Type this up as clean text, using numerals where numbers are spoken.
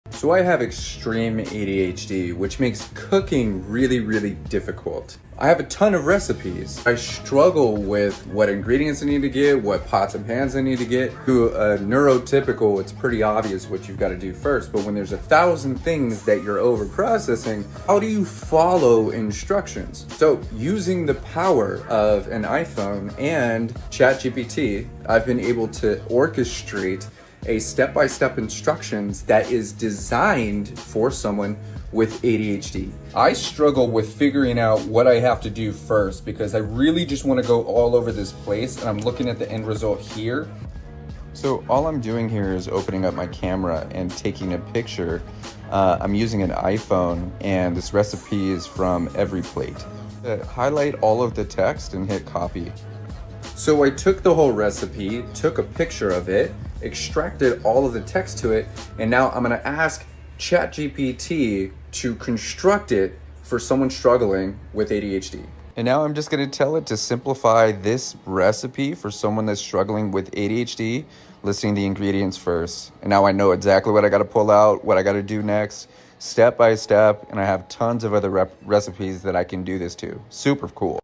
So I have extreme ADHD, which makes cooking really difficult. I have a ton of recipes. I struggle with what ingredients I need to get, what pots and pans I need to get. To a neurotypical, it's pretty obvious what you've got to do first, but when there's 1,000 things that you're over processing, how do you follow instructions? So using the power of an iPhone and ChatGPT, I've been able to orchestrate a step-by-step instructions that is designed for someone with ADHD. I struggle with figuring out what I have to do first because I really just want to go all over this place, and I'm looking at the end result here. So all I'm doing here is opening up my camera and taking a picture. I'm using an iPhone, and this recipe is from Every Plate. Highlight all of the text and hit copy. So I took the whole recipe, took a picture of it, extracted all of the text to it, and now I'm gonna ask ChatGPT to construct it for someone struggling with ADHD. And now I'm just gonna tell it to simplify this recipe for someone that's struggling with ADHD, listing the ingredients first. And now I know exactly what I gotta pull out, what I gotta do next, step by step, and I have tons of other recipes that I can do this to. Super cool.